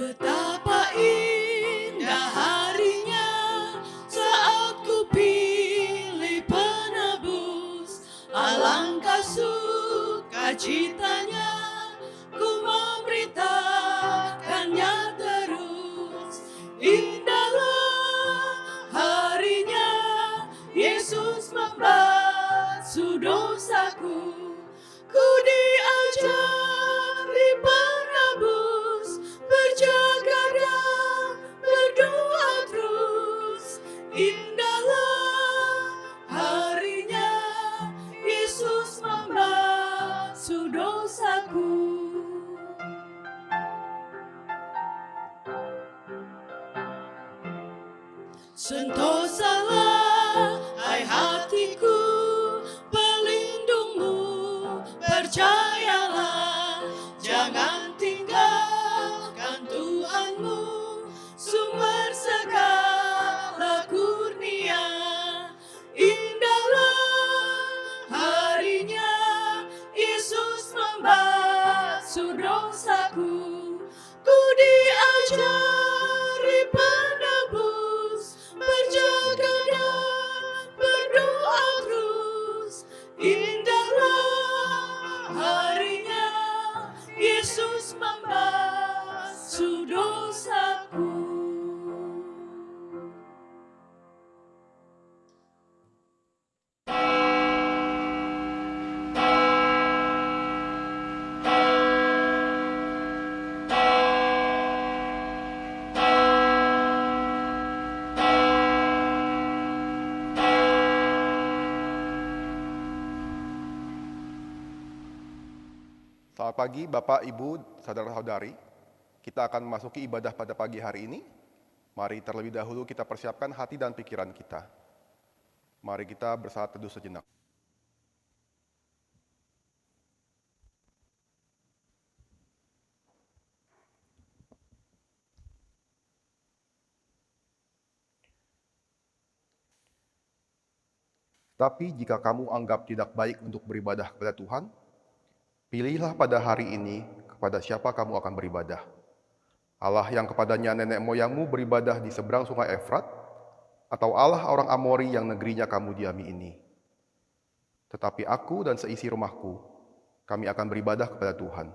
Betapa indah harinya saat ku pilih penebus. Alangkah sukacitanya ku memberitakannya terus. Indahlah harinya Yesus membasuh dosaku. Ku diajari penebus, berjaga dan berdoa terus. Indahlah harinya Yesus membasuh dosaku. Sentosalah hai hatiku pelindungmu, percayalah jangan tinggalkan Tuhanmu, sumber segala kurnia. Indahlah harinya Yesus membasuh dosaku. Ku diajari penebus, berjaga dan berdoa terus. Indahlah harinya Yesus membasuh dosaku. Selamat pagi Bapak, Ibu, Saudara-saudari. Kita akan memasuki ibadah pada pagi hari ini. Mari terlebih dahulu kita persiapkan hati dan pikiran kita. Mari kita bersaat teduh sejenak. Tapi jika kamu anggap tidak baik untuk beribadah kepada Tuhan, pilihlah pada hari ini kepada siapa kamu akan beribadah. Allah yang kepadanya nenek moyangmu beribadah di seberang sungai Efrat, atau Allah orang Amori yang negerinya kamu diami ini. Tetapi aku dan seisi rumahku, kami akan beribadah kepada Tuhan.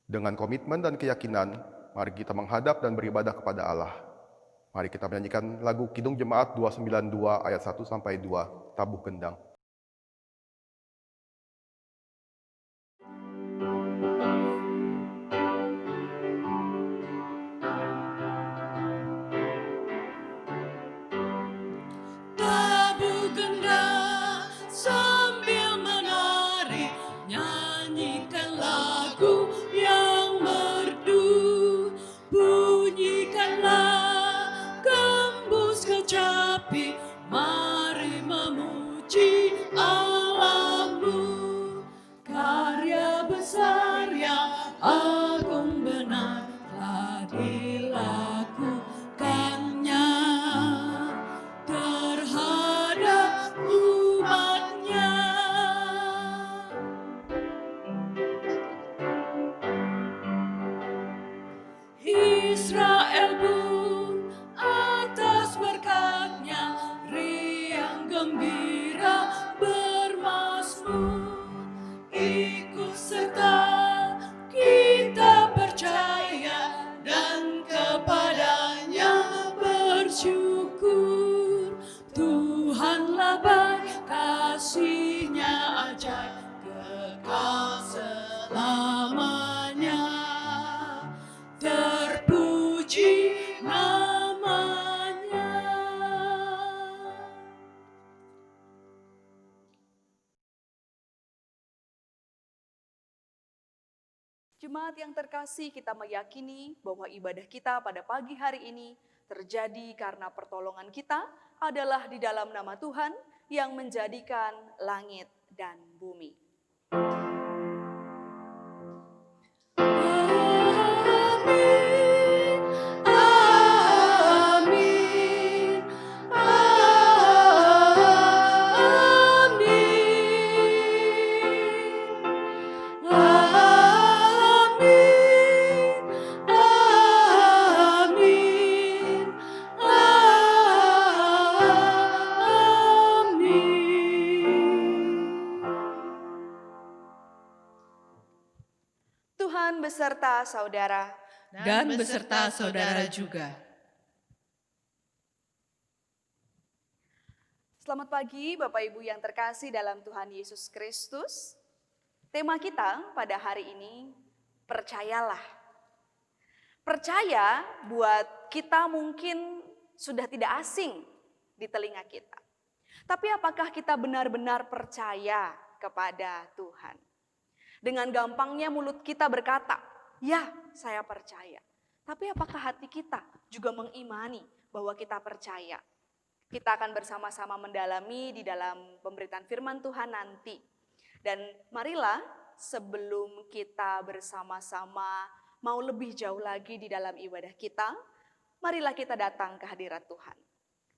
Dengan komitmen dan keyakinan, mari kita menghadap dan beribadah kepada Allah. Mari kita menyanyikan lagu Kidung Jemaat 292 ayat 1-2, Tabuh Gendang. Tabuh gendang sambil menari, nyanyikan lagu yang merdu. Bunyikanlah gembus kecapi, mari memuji Allahmu. Karya besar yang agung benar telah dilakukannya terhadap umatnya. Israel pun atas berkatnya riang gembira bermazmur. Ikut serta kita percaya dan kepadanya bersyukur. Tuhanlah baik, kasih-Nya ajaib, kekal selamanya. Terpuji namanya. Jemaat yang terkasih, kita meyakini bahwa ibadah kita pada pagi hari ini terjadi karena pertolongan kita adalah di dalam nama Tuhan yang menjadikan langit dan bumi. Amin, amin, amin, amin. beserta saudara. dan beserta saudara juga. Selamat pagi Bapak Ibu yang terkasih dalam Tuhan Yesus Kristus. Tema kita pada hari ini, percayalah. Percaya buat kita mungkin sudah tidak asing di telinga kita. Tapi apakah kita benar-benar percaya kepada Tuhan? Dengan gampangnya mulut kita berkata, ya saya percaya. Tapi apakah hati kita juga mengimani bahwa kita percaya? Kita akan bersama-sama mendalami di dalam pemberitaan firman Tuhan nanti. Dan marilah sebelum kita bersama-sama mau lebih jauh lagi di dalam ibadah kita, marilah kita datang ke hadirat Tuhan.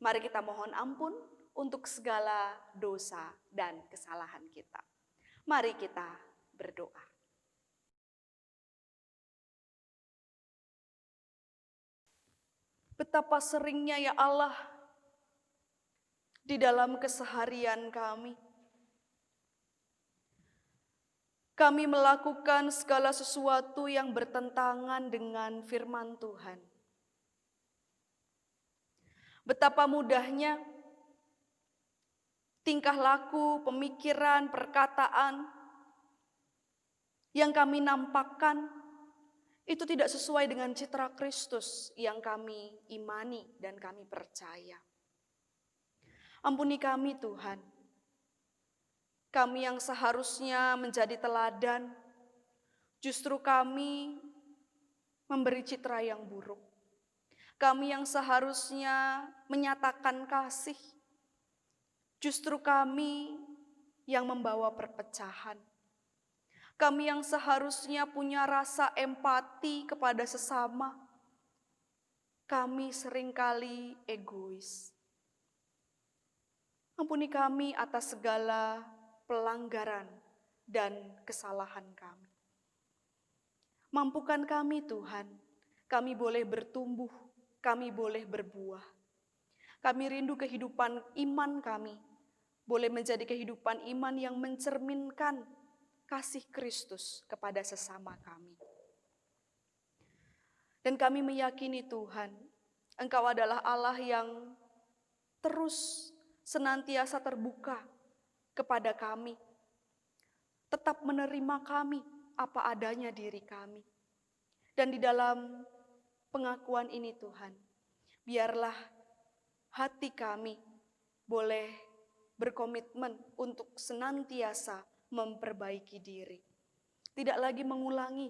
Mari kita mohon ampun untuk segala dosa dan kesalahan kita. Mari kita berdoa. Betapa seringnya ya Allah, di dalam keseharian kami melakukan segala sesuatu yang bertentangan dengan firman Tuhan. Betapa mudahnya tingkah laku, pemikiran, perkataan yang kami nampakkan itu tidak sesuai dengan citra Kristus yang kami imani dan kami percaya. Ampuni kami Tuhan, kami yang seharusnya menjadi teladan, justru kami memberi citra yang buruk. Kami yang seharusnya menyatakan kasih, justru kami yang membawa perpecahan. Kami yang seharusnya punya rasa empati kepada sesama, kami seringkali egois. Ampuni kami atas segala pelanggaran dan kesalahan kami. Mampukan kami Tuhan, kami boleh bertumbuh, kami boleh berbuah. Kami rindu kehidupan iman kami, boleh menjadi kehidupan iman yang mencerminkan kasih Kristus kepada sesama kami. Dan kami meyakini Tuhan, Engkau adalah Allah yang terus senantiasa terbuka kepada kami, tetap menerima kami apa adanya diri kami. Dan di dalam pengakuan ini Tuhan, biarlah hati kami boleh berkomitmen untuk senantiasa memperbaiki diri. Tidak lagi mengulangi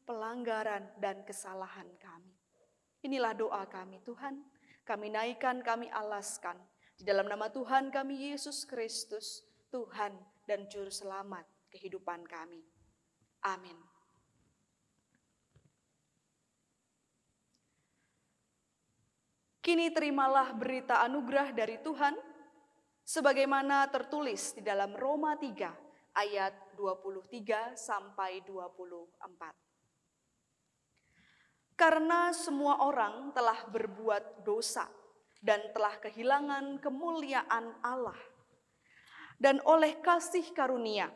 pelanggaran dan kesalahan kami. Inilah doa kami Tuhan, kami naikkan, kami alaskan. Di dalam nama Tuhan kami Yesus Kristus, Tuhan dan Juru Selamat kehidupan kami. Amin. Kini terimalah berita anugerah dari Tuhan, sebagaimana tertulis di dalam Roma 3 ayat 23 sampai 24. Karena semua orang telah berbuat dosa dan telah kehilangan kemuliaan Allah. Dan oleh kasih karunia,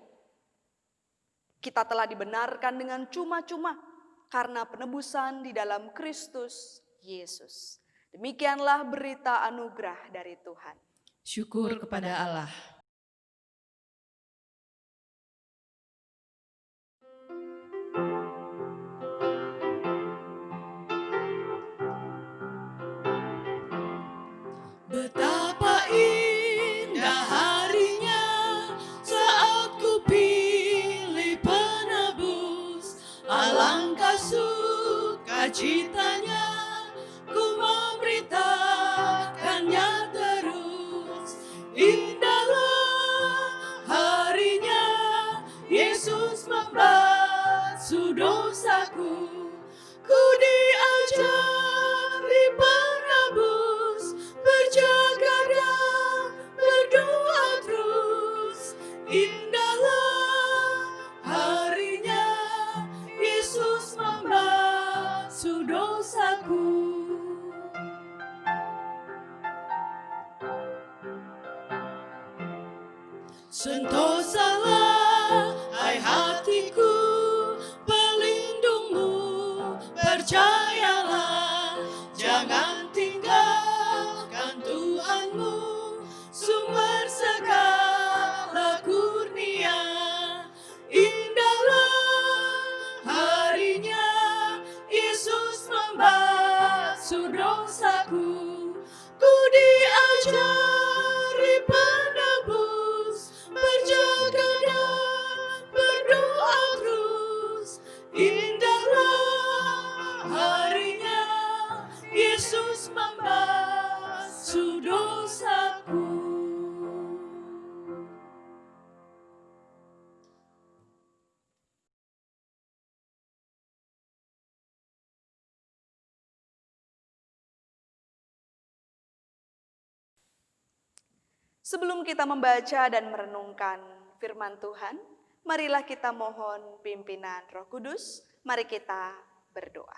kita telah dibenarkan dengan cuma-cuma karena penebusan di dalam Kristus Yesus. Demikianlah berita anugerah dari Tuhan. Syukur kepada Allah. Betapa indah harinya saat ku pilih penebus, alangkah sukacitanya ku memberitakannya terus. Indahlah harinya Yesus membasuh dosaku, ku diajar di penebus, berjaga dan berdoa terus. Indahlah harinya Yesus membasuh dosaku. Sentosalah hai hatiku, pelindung Sebelum kita membaca dan merenungkan firman Tuhan, marilah kita mohon pimpinan Roh Kudus. Mari kita berdoa.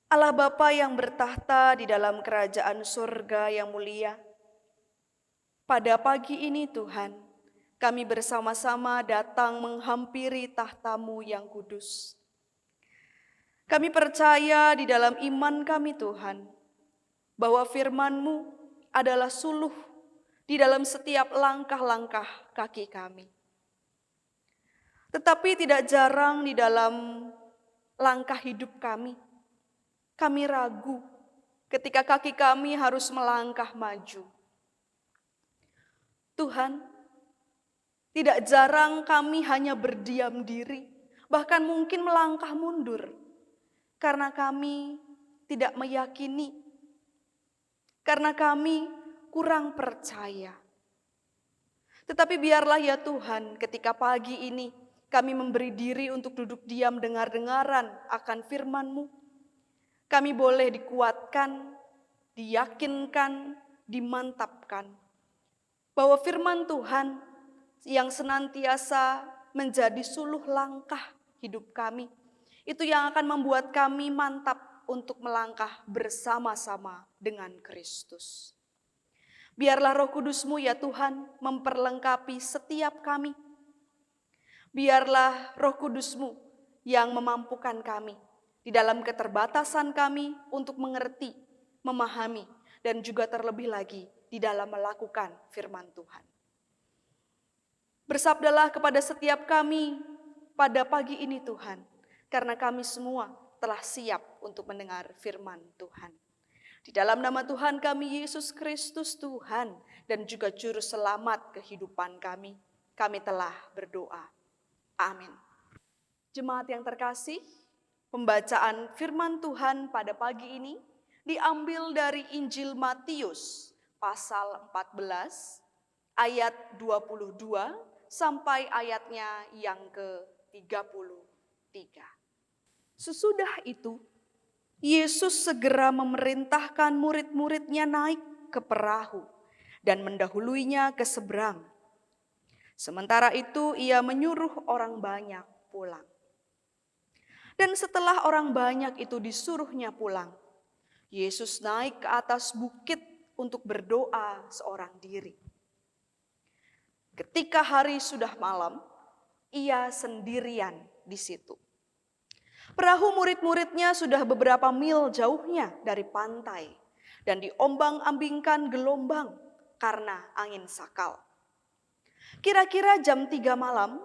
Allah Bapa yang bertahta di dalam kerajaan surga yang mulia, pada pagi ini Tuhan, kami bersama-sama datang menghampiri tahta-Mu yang kudus. Kami percaya di dalam iman kami Tuhan, bahwa firman-Mu adalah suluh di dalam setiap langkah-langkah kaki kami. Tetapi tidak jarang di dalam langkah hidup kami ragu ketika kaki kami harus melangkah maju. Tuhan, tidak jarang kami hanya berdiam diri, bahkan mungkin melangkah mundur, karena kami tidak meyakini, karena kami kurang percaya. Tetapi biarlah ya Tuhan, ketika pagi ini kami memberi diri untuk duduk diam dengar-dengaran akan firman-Mu, kami boleh dikuatkan, diyakinkan, dimantapkan, bahwa firman Tuhan yang senantiasa menjadi suluh langkah hidup kami, itu yang akan membuat kami mantap untuk melangkah bersama-sama dengan Kristus. Biarlah Roh Kudus-Mu ya Tuhan memperlengkapi setiap kami. Biarlah Roh Kudus-Mu yang memampukan kami di dalam keterbatasan kami untuk mengerti, memahami, dan juga terlebih lagi di dalam melakukan firman Tuhan. Bersabdalah kepada setiap kami pada pagi ini Tuhan, karena kami semua telah siap untuk mendengar firman Tuhan. Di dalam nama Tuhan kami Yesus Kristus Tuhan dan juga Juru Selamat kehidupan kami telah berdoa. Amin. Jemaat yang terkasih, pembacaan firman Tuhan pada pagi ini diambil dari Injil Matius pasal 14 ayat 22 sampai ayatnya yang ke-33. Sesudah itu, Yesus segera memerintahkan murid-muridnya naik ke perahu dan mendahuluinya ke seberang. Sementara itu ia menyuruh orang banyak pulang. Dan setelah orang banyak itu disuruhnya pulang, Yesus naik ke atas bukit untuk berdoa seorang diri. Ketika hari sudah malam, ia sendirian di situ. Perahu murid-muridnya sudah beberapa mil jauhnya dari pantai dan diombang-ambingkan gelombang karena angin sakal. Kira-kira jam 3 malam,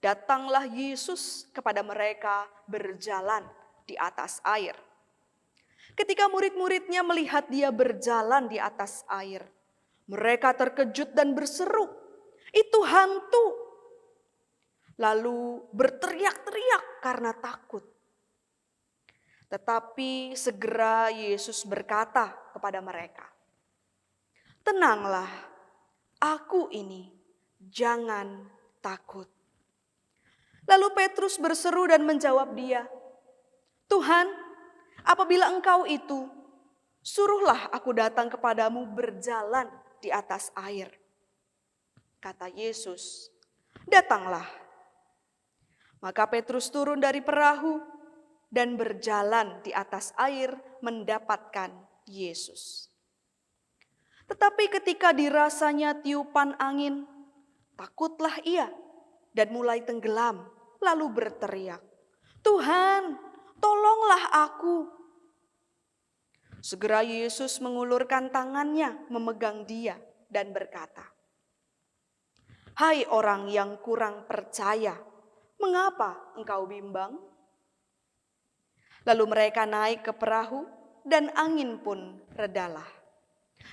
datanglah Yesus kepada mereka berjalan di atas air. Ketika murid-muridnya melihat dia berjalan di atas air, mereka terkejut dan berseru, "Itu hantu!" Lalu berteriak-teriak karena takut. Tetapi segera Yesus berkata kepada mereka, "Tenanglah, aku ini, jangan takut." Lalu Petrus berseru dan menjawab dia, "Tuhan, apabila Engkau itu, suruhlah aku datang kepadamu berjalan di atas air." Kata Yesus, "Datanglah." Maka Petrus turun dari perahu dan berjalan di atas air mendapatkan Yesus. Tetapi ketika dirasanya tiupan angin, takutlah ia dan mulai tenggelam, lalu berteriak, "Tuhan, tolonglah aku." Segera Yesus mengulurkan tangannya memegang dia dan berkata, "Hai orang yang kurang percaya, mengapa engkau bimbang?" Lalu mereka naik ke perahu dan angin pun redalah.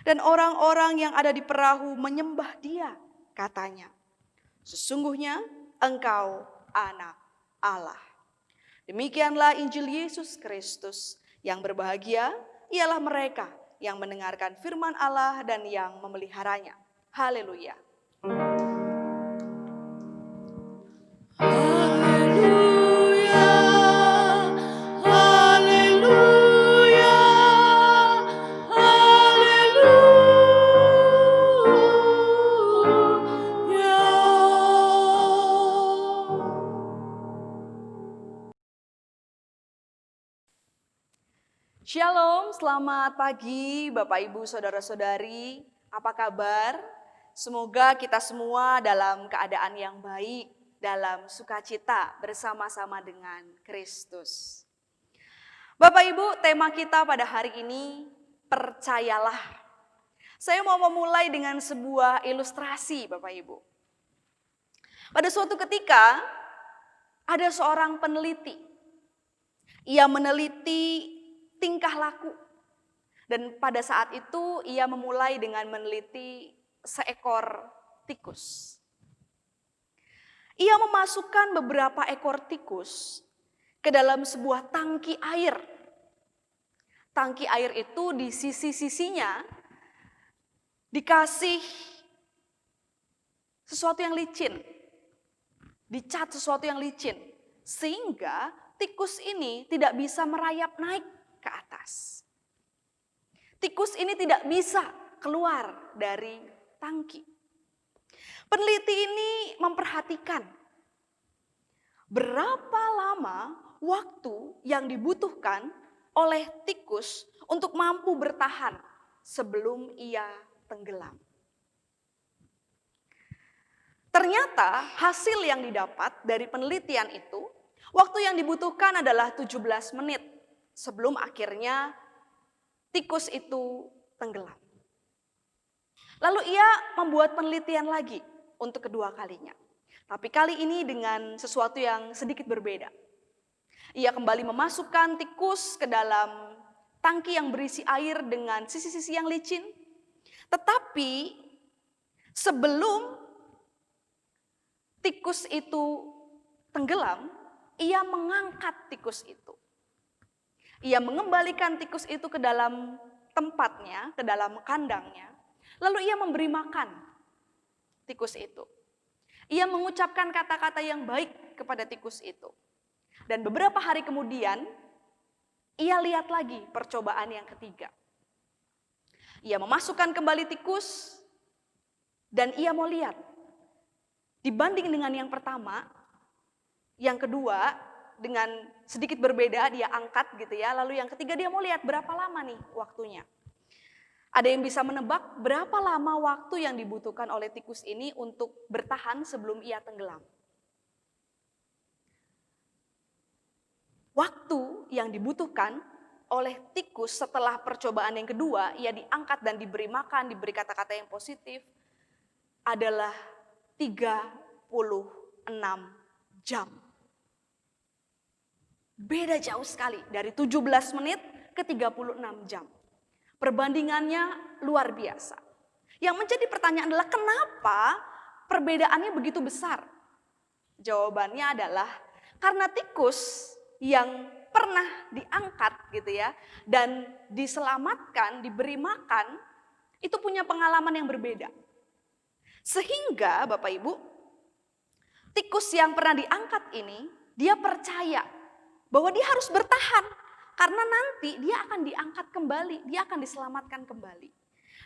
Dan orang-orang yang ada di perahu menyembah dia, katanya, "Sesungguhnya Engkau Anak Allah." Demikianlah Injil Yesus Kristus. Yang berbahagia ialah mereka yang mendengarkan firman Allah dan yang memeliharanya. Haleluya. Haleluya, haleluya, selamat pagi Bapak Ibu Saudara-saudari. Apa kabar? Semoga kita semua dalam keadaan yang baik, dalam sukacita bersama-sama dengan Kristus. Bapak Ibu, tema kita pada hari ini, percayalah. Saya mau memulai dengan sebuah ilustrasi Bapak Ibu. Pada suatu ketika, ada seorang peneliti. Ia meneliti tingkah laku. Dan pada saat itu ia memulai dengan meneliti seekor tikus. Ia memasukkan beberapa ekor tikus ke dalam sebuah tangki air. Tangki air itu di sisi-sisinya dikasih sesuatu yang licin. Dicat sesuatu yang licin. Sehingga tikus ini tidak bisa merayap naik ke atas. Tikus ini tidak bisa keluar dari tangki. Peneliti ini memperhatikan berapa lama waktu yang dibutuhkan oleh tikus untuk mampu bertahan sebelum ia tenggelam. Ternyata hasil yang didapat dari penelitian itu, waktu yang dibutuhkan adalah 17 menit sebelum akhirnya tikus itu tenggelam. Lalu ia membuat penelitian lagi untuk kedua kalinya. Tapi kali ini dengan sesuatu yang sedikit berbeda. Ia kembali memasukkan tikus ke dalam tangki yang berisi air dengan sisi-sisi yang licin. Tetapi sebelum tikus itu tenggelam, ia mengangkat tikus itu. Ia mengembalikan tikus itu ke dalam tempatnya, ke dalam kandangnya. Lalu ia memberi makan tikus itu. Ia mengucapkan kata-kata yang baik kepada tikus itu. Dan beberapa hari kemudian, ia lihat lagi percobaan yang ketiga. Ia memasukkan kembali tikus, dan ia mau lihat. Dibanding dengan yang pertama, yang kedua, dengan sedikit berbeda dia angkat gitu ya. Lalu yang ketiga dia mau lihat berapa lama nih waktunya. Ada yang bisa menebak berapa lama waktu yang dibutuhkan oleh tikus ini untuk bertahan sebelum ia tenggelam? Waktu yang dibutuhkan oleh tikus setelah percobaan yang kedua, ia diangkat dan diberi makan, diberi kata-kata yang positif, adalah 36 jam. Beda jauh sekali dari 17 menit ke 36 jam. Perbandingannya luar biasa. Yang menjadi pertanyaan adalah kenapa perbedaannya begitu besar? Jawabannya adalah karena tikus yang pernah diangkat gitu ya dan diselamatkan, diberi makan, itu punya pengalaman yang berbeda. Sehingga Bapak Ibu, tikus yang pernah diangkat ini, dia percaya bahwa dia harus bertahan. Karena nanti dia akan diangkat kembali, dia akan diselamatkan kembali.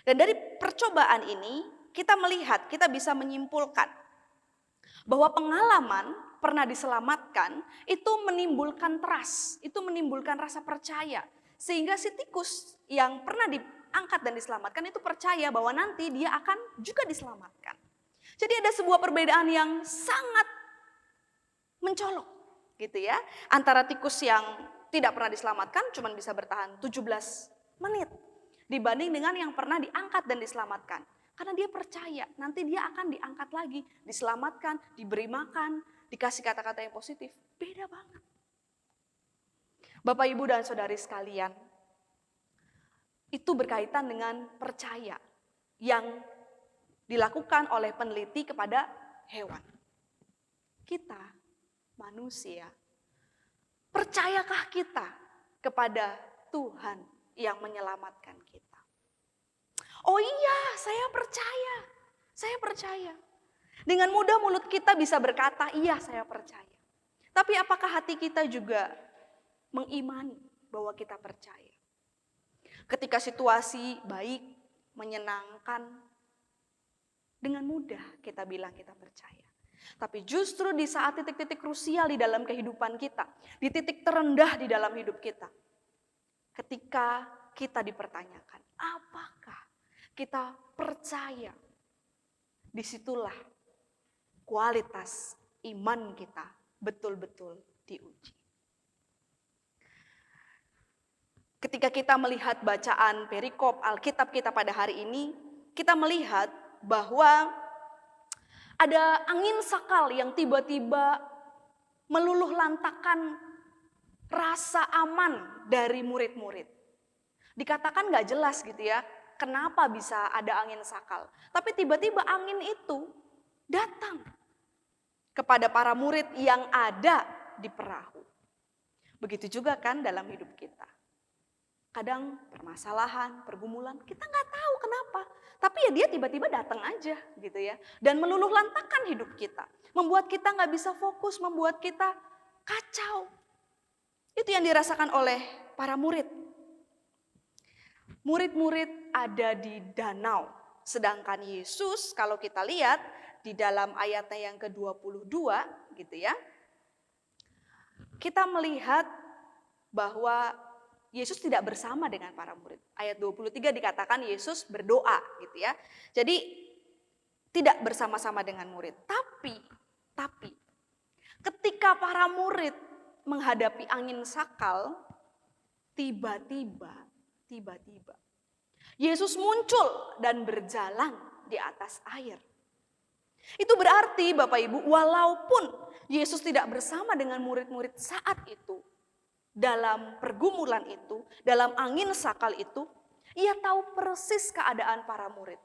Dan dari percobaan ini, kita melihat, kita bisa menyimpulkan bahwa pengalaman pernah diselamatkan, itu menimbulkan trust, itu menimbulkan rasa percaya. Sehingga si tikus yang pernah diangkat dan diselamatkan itu percaya bahwa nanti dia akan juga diselamatkan. Jadi ada sebuah perbedaan yang sangat mencolok gitu ya. Antara tikus yang tidak pernah diselamatkan cuma bisa bertahan 17 menit. Dibanding dengan yang pernah diangkat dan diselamatkan. Karena dia percaya nanti dia akan diangkat lagi, diselamatkan, diberi makan, dikasih kata-kata yang positif. Beda banget. Bapak, Ibu, dan saudari sekalian, itu berkaitan dengan percaya yang dilakukan oleh peneliti kepada hewan. Kita, manusia, percayakah kita kepada Tuhan yang menyelamatkan kita? Oh iya, saya percaya. Dengan mudah mulut kita bisa berkata, iya saya percaya. Tapi apakah hati kita juga mengimani bahwa kita percaya? Ketika situasi baik, menyenangkan, dengan mudah kita bilang kita percaya. Tapi justru di saat titik-titik krusial di dalam kehidupan kita, di titik terendah di dalam hidup kita, ketika kita dipertanyakan. Apakah kita percaya? Disitulah kualitas iman kita betul-betul diuji. Ketika kita melihat bacaan perikop Alkitab kita pada hari ini, kita melihat bahwa ada angin sakal yang tiba-tiba meluluh lantakan rasa aman dari murid-murid. Dikatakan gak jelas gitu ya, kenapa bisa ada angin sakal. Tapi tiba-tiba angin itu datang kepada para murid yang ada di perahu. Begitu juga kan dalam hidup kita. Kadang permasalahan, pergumulan, kita nggak tahu kenapa. Tapi ya dia tiba-tiba datang aja gitu ya. Dan meluluh lantakan hidup kita. Membuat kita nggak bisa fokus, membuat kita kacau. Itu yang dirasakan oleh para murid. Murid-murid ada di danau. Sedangkan Yesus kalau kita lihat di dalam ayatnya yang ke-22 gitu ya. Kita melihat bahwa Yesus tidak bersama dengan para murid. Ayat 23 dikatakan Yesus berdoa gitu ya. Jadi tidak bersama-sama dengan murid. Tapi ketika para murid menghadapi angin sakal, tiba-tiba Yesus muncul dan berjalan di atas air. Itu berarti Bapak Ibu, walaupun Yesus tidak bersama dengan murid-murid saat itu, dalam pergumulan itu, dalam angin sakal itu, ia tahu persis keadaan para murid.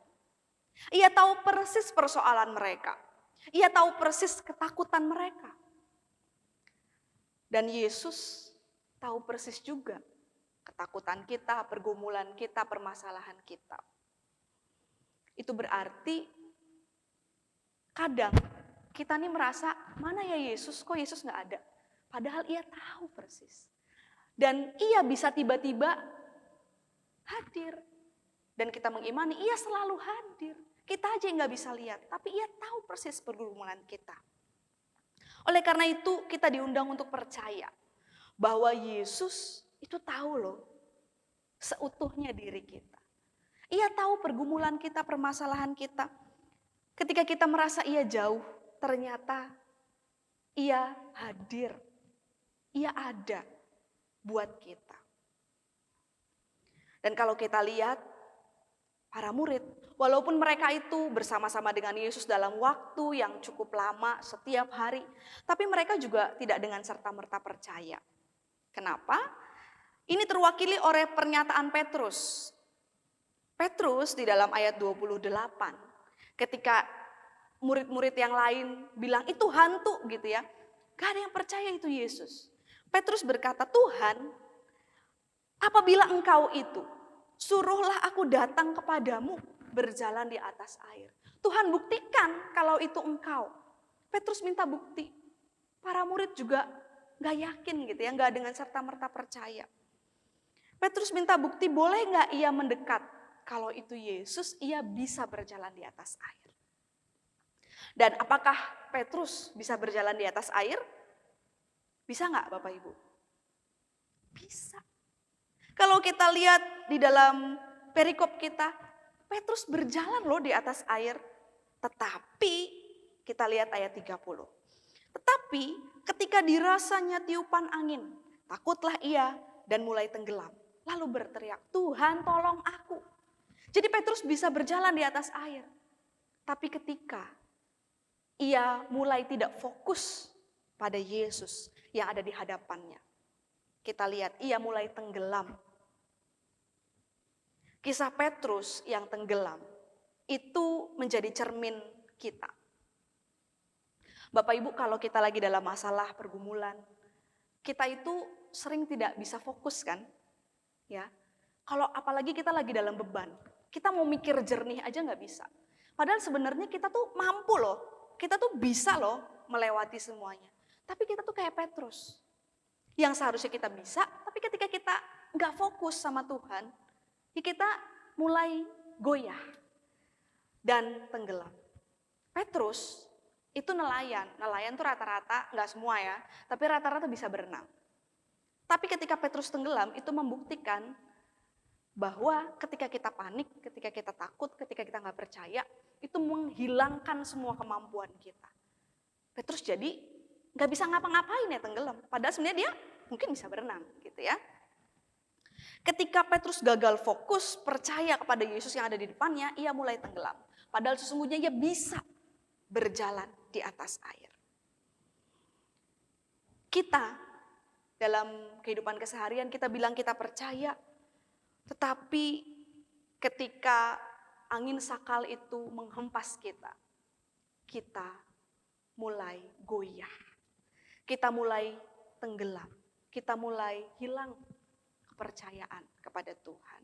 Ia tahu persis persoalan mereka. Ia tahu persis ketakutan mereka. Dan Yesus tahu persis juga ketakutan kita, pergumulan kita, permasalahan kita. Itu berarti kadang kita nih merasa, mana ya Yesus, kok Yesus gak ada? Padahal ia tahu persis. Dan ia bisa tiba-tiba hadir. Dan kita mengimani, ia selalu hadir. Kita aja yang gak bisa lihat, tapi ia tahu persis pergumulan kita. Oleh karena itu kita diundang untuk percaya bahwa Yesus itu tahu loh seutuhnya diri kita. Ia tahu pergumulan kita, permasalahan kita. Ketika kita merasa ia jauh, ternyata ia hadir. Ia ada buat kita. Dan kalau kita lihat para murid, walaupun mereka itu bersama-sama dengan Yesus dalam waktu yang cukup lama setiap hari, tapi mereka juga tidak dengan serta-merta percaya. Kenapa? Ini terwakili oleh pernyataan Petrus. Petrus di dalam ayat 28, ketika murid-murid yang lain bilang itu hantu gitu ya, gak ada yang percaya itu Yesus. Petrus berkata, Tuhan, apabila engkau itu, suruhlah aku datang kepadamu berjalan di atas air. Tuhan buktikan kalau itu engkau. Petrus minta bukti. Para murid juga gak yakin gitu ya, gak dengan serta-merta percaya. Petrus minta bukti, boleh gak ia mendekat? Kalau itu Yesus, ia bisa berjalan di atas air. Dan apakah Petrus bisa berjalan di atas air? Bisa nggak Bapak Ibu? Bisa. Kalau kita lihat di dalam perikop kita, Petrus berjalan loh di atas air. Tetapi, kita lihat ayat 30. Tetapi ketika dirasanya tiupan angin, takutlah ia dan mulai tenggelam. Lalu berteriak, Tuhan tolong aku. Jadi Petrus bisa berjalan di atas air. Tapi ketika ia mulai tidak fokus pada Yesus yang ada di hadapannya, kita lihat ia mulai tenggelam. Kisah Petrus yang tenggelam itu menjadi cermin kita. Bapak Ibu, kalau kita lagi dalam masalah pergumulan, kita itu sering tidak bisa fokus kan? Ya, kalau apalagi kita lagi dalam beban, kita mau mikir jernih aja nggak bisa. Padahal sebenarnya kita tuh mampu loh, kita tuh bisa loh melewati semuanya. Tapi kita tuh kayak Petrus, yang seharusnya kita bisa, tapi ketika kita nggak fokus sama Tuhan, ya kita mulai goyah dan tenggelam. Petrus itu nelayan tuh rata-rata, nggak semua ya, tapi rata-rata bisa berenang. Tapi ketika Petrus tenggelam, itu membuktikan bahwa ketika kita panik, ketika kita takut, ketika kita nggak percaya, itu menghilangkan semua kemampuan kita. Petrus jadi nggak bisa ngapa-ngapain ya, tenggelam. Padahal sebenarnya dia mungkin bisa berenang gitu ya. Ketika Petrus gagal fokus, percaya kepada Yesus yang ada di depannya, ia mulai tenggelam. Padahal sesungguhnya ia bisa berjalan di atas air. Kita dalam kehidupan keseharian kita bilang kita percaya, tetapi ketika angin sakal itu menghempas kita, kita mulai goyah. Kita mulai tenggelam. Kita mulai hilang kepercayaan kepada Tuhan.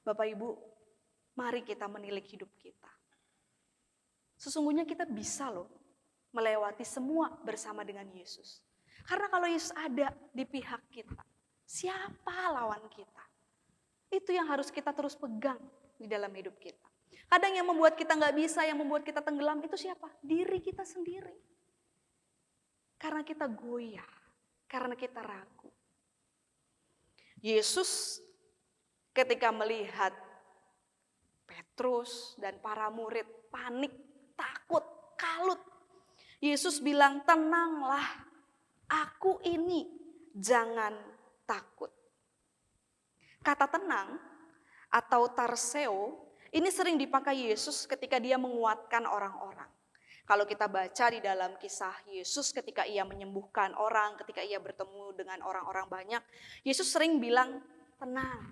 Bapak Ibu, mari kita menilik hidup kita. Sesungguhnya kita bisa loh melewati semua bersama dengan Yesus. Karena kalau Yesus ada di pihak kita, siapa lawan kita? Itu yang harus kita terus pegang di dalam hidup kita. Kadang yang membuat kita nggak bisa, yang membuat kita tenggelam itu siapa? Diri kita sendiri. Karena kita goyah, karena kita ragu. Yesus ketika melihat Petrus dan para murid panik, takut, kalut, Yesus bilang, tenanglah, aku ini, jangan takut. Kata tenang atau tarseo ini sering dipakai Yesus ketika dia menguatkan orang-orang. Kalau kita baca di dalam kisah Yesus ketika ia menyembuhkan orang, ketika ia bertemu dengan orang-orang banyak, Yesus sering bilang tenang,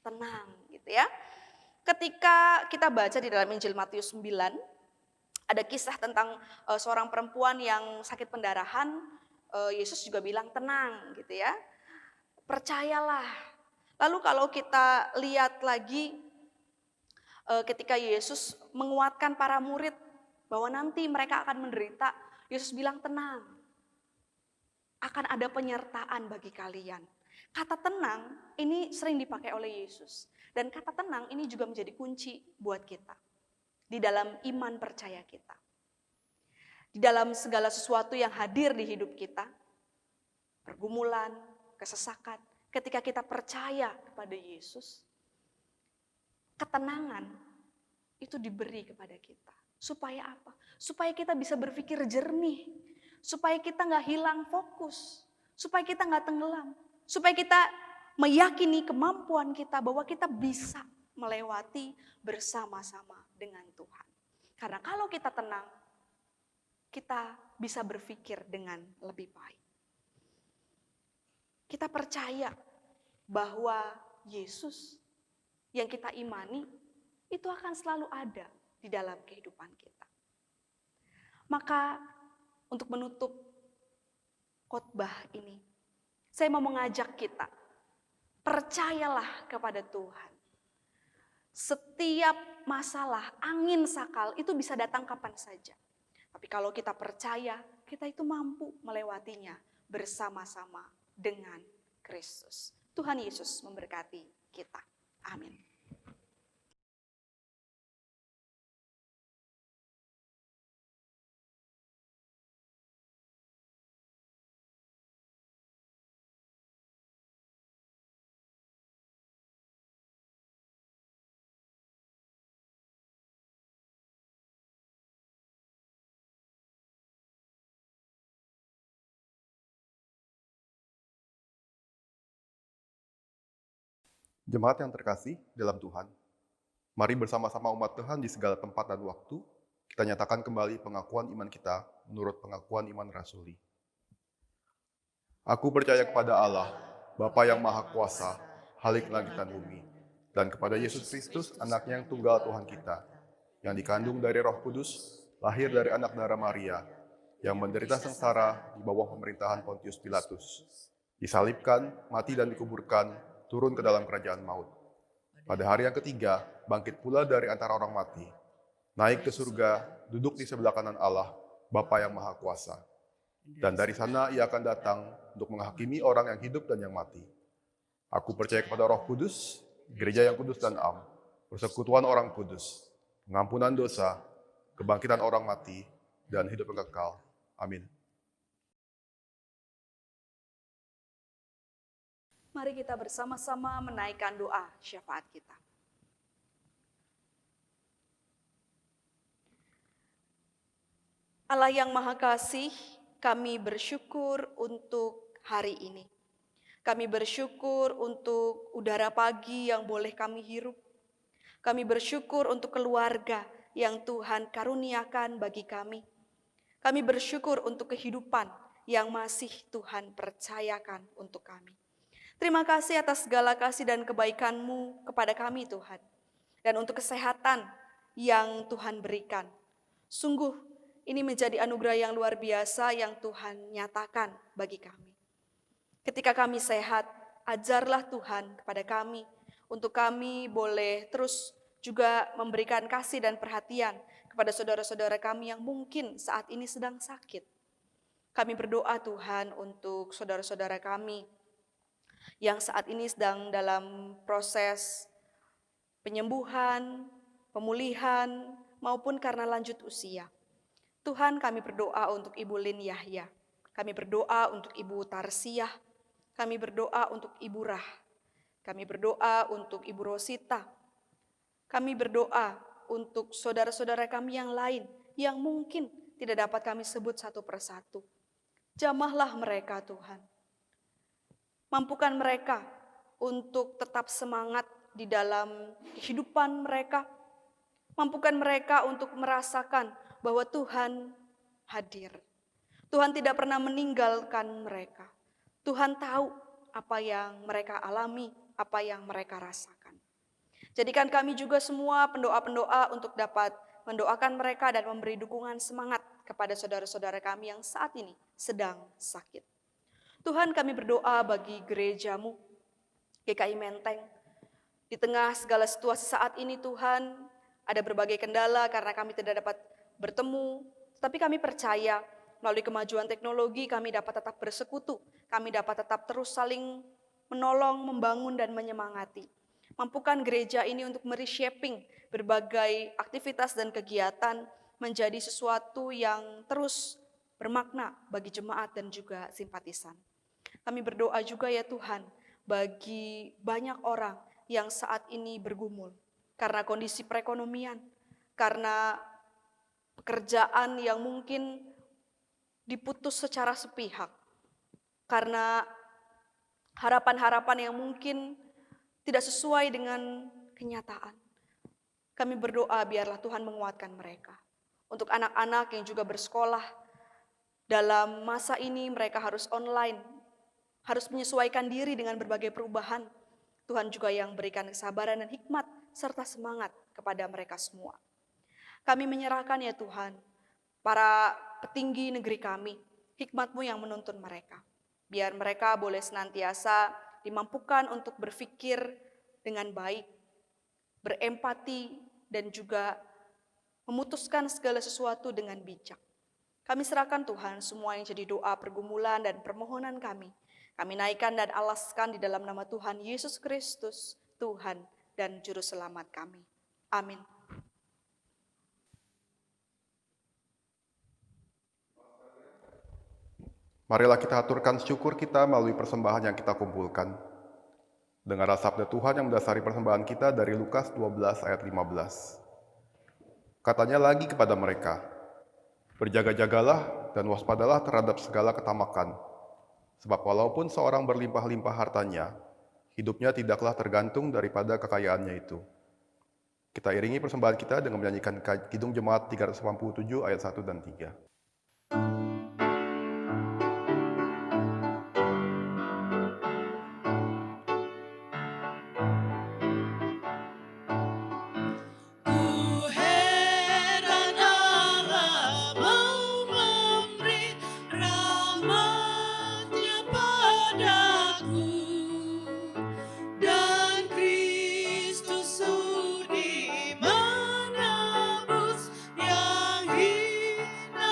tenang gitu ya. Ketika kita baca di dalam Injil Matius 9, ada kisah tentang seorang perempuan yang sakit pendarahan, Yesus juga bilang tenang gitu ya. Percayalah. Lalu kalau kita lihat lagi ketika Yesus menguatkan para murid bahwa nanti mereka akan menderita, Yesus bilang tenang. Akan ada penyertaan bagi kalian. Kata tenang ini sering dipakai oleh Yesus. Dan kata tenang ini juga menjadi kunci buat kita. Di dalam iman percaya kita. Di dalam segala sesuatu yang hadir di hidup kita. Pergumulan, kesesakan. Ketika kita percaya kepada Yesus, ketenangan itu diberi kepada kita. Supaya apa? Supaya kita bisa berpikir jernih. Supaya kita gak hilang fokus. Supaya kita gak tenggelam. Supaya kita meyakini kemampuan kita bahwa kita bisa melewati bersama-sama dengan Tuhan. Karena kalau kita tenang, kita bisa berpikir dengan lebih baik. Kita percaya bahwa Yesus yang kita imani itu akan selalu ada di dalam kehidupan kita. Maka untuk menutup khotbah ini, saya mau mengajak kita, percayalah kepada Tuhan. Setiap masalah, angin sakal itu bisa datang kapan saja. Tapi kalau kita percaya, kita itu mampu melewatinya bersama-sama dengan Kristus. Tuhan Yesus memberkati kita. Amin. Jemaat yang terkasih dalam Tuhan, mari bersama-sama umat Tuhan di segala tempat dan waktu, kita nyatakan kembali pengakuan iman kita menurut pengakuan iman rasuli. Aku percaya kepada Allah, Bapa yang Maha Kuasa, Khalik langit dan bumi, dan kepada Yesus Kristus, anaknya yang tunggal Tuhan kita, yang dikandung dari Roh Kudus, lahir dari anak darah Maria, yang menderita sengsara di bawah pemerintahan Pontius Pilatus, disalibkan, mati dan dikuburkan, turun ke dalam kerajaan maut. Pada hari yang ketiga, bangkit pula dari antara orang mati, naik ke surga, duduk di sebelah kanan Allah, Bapa yang Maha Kuasa. Dan dari sana ia akan datang untuk menghakimi orang yang hidup dan yang mati. Aku percaya kepada Roh Kudus, gereja yang kudus dan am, persekutuan orang kudus, pengampunan dosa, kebangkitan orang mati, dan hidup yang kekal. Amin. Mari kita bersama-sama menaikkan doa syafaat kita. Allah yang Maha Kasih, kami bersyukur untuk hari ini. Kami bersyukur untuk udara pagi yang boleh kami hirup. Kami bersyukur untuk keluarga yang Tuhan karuniakan bagi kami. Kami bersyukur untuk kehidupan yang masih Tuhan percayakan untuk kami. Terima kasih atas segala kasih dan kebaikan-Mu kepada kami Tuhan. Dan untuk kesehatan yang Tuhan berikan. Sungguh ini menjadi anugerah yang luar biasa yang Tuhan nyatakan bagi kami. Ketika kami sehat, ajarlah Tuhan kepada kami untuk kami boleh terus juga memberikan kasih dan perhatian kepada saudara-saudara kami yang mungkin saat ini sedang sakit. Kami berdoa Tuhan untuk saudara-saudara kami yang saat ini sedang dalam proses penyembuhan, pemulihan, maupun karena lanjut usia. Tuhan, kami berdoa untuk Ibu Lin Yahya. Kami berdoa untuk Ibu Tarsiah. Kami berdoa untuk Ibu Rah. Kami berdoa untuk Ibu Rosita. Kami berdoa untuk saudara-saudara kami yang lain yang mungkin tidak dapat kami sebut satu persatu. Jamahlah mereka Tuhan. Mampukan mereka untuk tetap semangat di dalam kehidupan mereka. Mampukan mereka untuk merasakan bahwa Tuhan hadir. Tuhan tidak pernah meninggalkan mereka. Tuhan tahu apa yang mereka alami, apa yang mereka rasakan. Jadikan kami juga semua pendoa-pendoa untuk dapat mendoakan mereka dan memberi dukungan semangat kepada saudara-saudara kami yang saat ini sedang sakit. Tuhan, kami berdoa bagi gereja-Mu, GKI Menteng. Di tengah segala situasi saat ini Tuhan, ada berbagai kendala karena kami tidak dapat bertemu, tapi kami percaya melalui kemajuan teknologi kami dapat tetap bersekutu, kami dapat tetap terus saling menolong, membangun dan menyemangati. Mampukan gereja ini untuk mereshaping berbagai aktivitas dan kegiatan menjadi sesuatu yang terus bermakna bagi jemaat dan juga simpatisan. Kami berdoa juga ya Tuhan bagi banyak orang yang saat ini bergumul karena kondisi perekonomian, karena pekerjaan yang mungkin diputus secara sepihak, karena harapan-harapan yang mungkin tidak sesuai dengan kenyataan. Kami berdoa biarlah Tuhan menguatkan mereka. Untuk anak-anak yang juga bersekolah, dalam masa ini mereka harus online, harus menyesuaikan diri dengan berbagai perubahan. Tuhan juga yang berikan kesabaran dan hikmat serta semangat kepada mereka semua. Kami menyerahkan ya Tuhan, para petinggi negeri kami, hikmat-Mu yang menuntun mereka. Biar mereka boleh senantiasa dimampukan untuk berpikir dengan baik, berempati, dan juga memutuskan segala sesuatu dengan bijak. Kami serahkan Tuhan semua yang jadi doa, pergumulan, dan permohonan kami. Kami naikkan dan alaskan di dalam nama Tuhan Yesus Kristus, Tuhan dan Juru Selamat kami. Amin. Marilah kita aturkan syukur kita melalui persembahan yang kita kumpulkan. Dengarlah sabda Tuhan yang mendasari persembahan kita dari Lukas 12 ayat 15. Katanya lagi kepada mereka, berjaga-jagalah dan waspadalah terhadap segala ketamakan. Sebab walaupun seorang berlimpah-limpah hartanya, hidupnya tidaklah tergantung daripada kekayaannya itu. Kita iringi persembahan kita dengan menyanyikan Kidung Jemaat 387 ayat 1 dan 3. Yang hina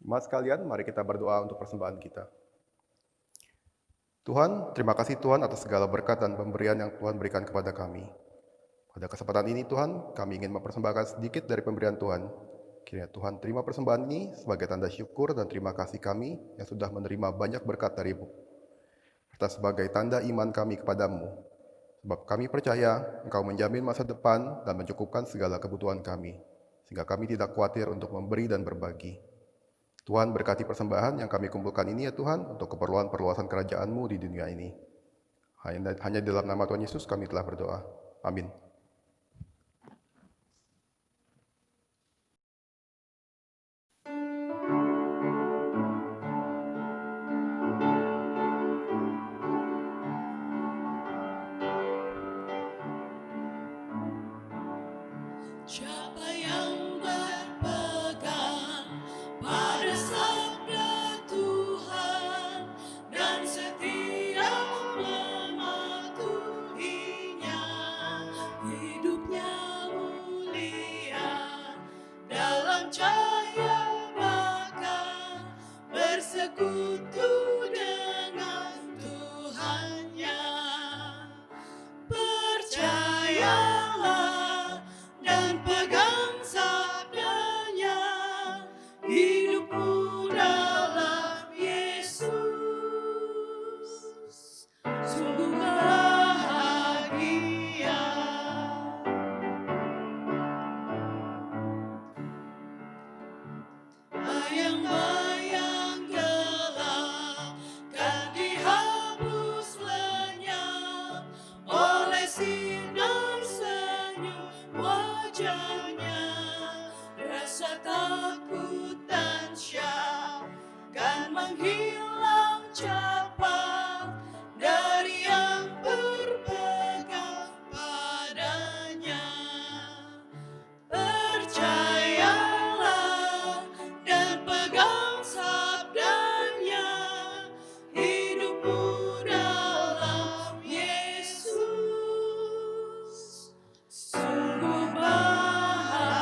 Jemaat sekalian, mari kita berdoa untuk persembahan kita. Tuhan, terima kasih Tuhan atas segala berkat dan pemberian yang Tuhan berikan kepada kami. Pada kesempatan ini Tuhan, kami ingin mempersembahkan sedikit dari pemberian Tuhan. Kiranya Tuhan terima persembahan ini sebagai tanda syukur dan terima kasih kami yang sudah menerima banyak berkat dari-Mu. Serta sebagai tanda iman kami kepadamu. Sebab kami percaya Engkau menjamin masa depan dan mencukupkan segala kebutuhan kami. Sehingga kami tidak khawatir untuk memberi dan berbagi. Tuhan berkati persembahan yang kami kumpulkan ini ya Tuhan untuk keperluan perluasan kerajaan-Mu di dunia ini. Hanya dalam nama Tuhan Yesus kami telah berdoa. Amin. Siapa yang berpegang pada sabda Tuhan dan setia mematuhinya, hidupnya mulia dalam cahaya bahkan bersekutu dengan Tuhannya. Percayalah dan pegang sabdanya, hidupmu dalam Yesus sungguh bahagia. Bayang-bayang gelap kan dihapus lenyap oleh sinar senyum wajahnya. Rasa takut dan syak kan menghilang cepat dari yang berpegang padanya. Percayalah dan pegang sabdanya, hidupmu dalam Yesus sungguh bahagia.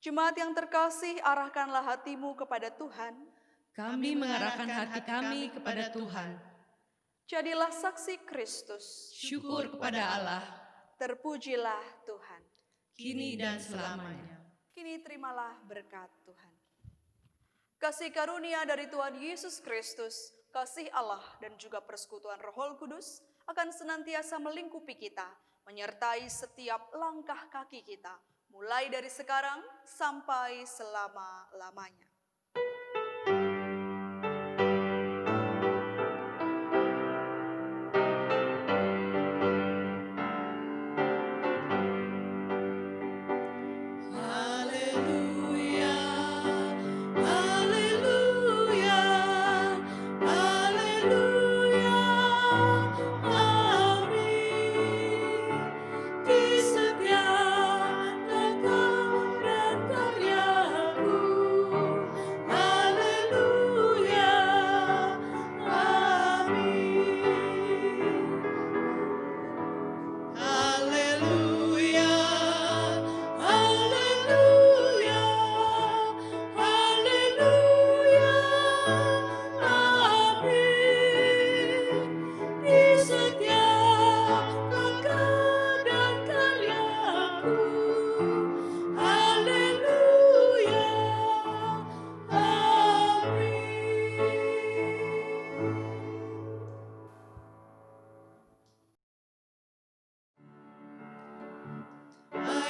Jemaat yang terkasih, arahkanlah hatimu kepada Tuhan. Kami mengarahkan hati kami kepada Tuhan. Jadilah saksi Kristus. Syukur kepada Allah, Terpujilah Tuhan. kini dan selamanya. Kini terimalah berkat Tuhan. Kasih karunia dari Tuhan Yesus Kristus, kasih Allah dan juga persekutuan Roh Kudus akan senantiasa melingkupi kita, menyertai setiap langkah kaki kita, mulai dari sekarang sampai selama-lamanya. Haleluya, haleluya, haleluya, amin. Di setiap langkah dan karyaku, haleluya, amin. Haleluya, haleluya, haleluya, amin. Di setiap langkah dan karyaku, haleluya, amin.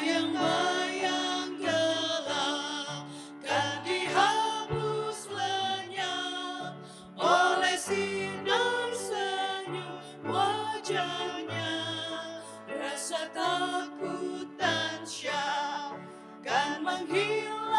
Bayang-bayang gelap kan dihapus lenyap oleh sinar senyum wajahnya. Rasa takut dan syak kan menghilang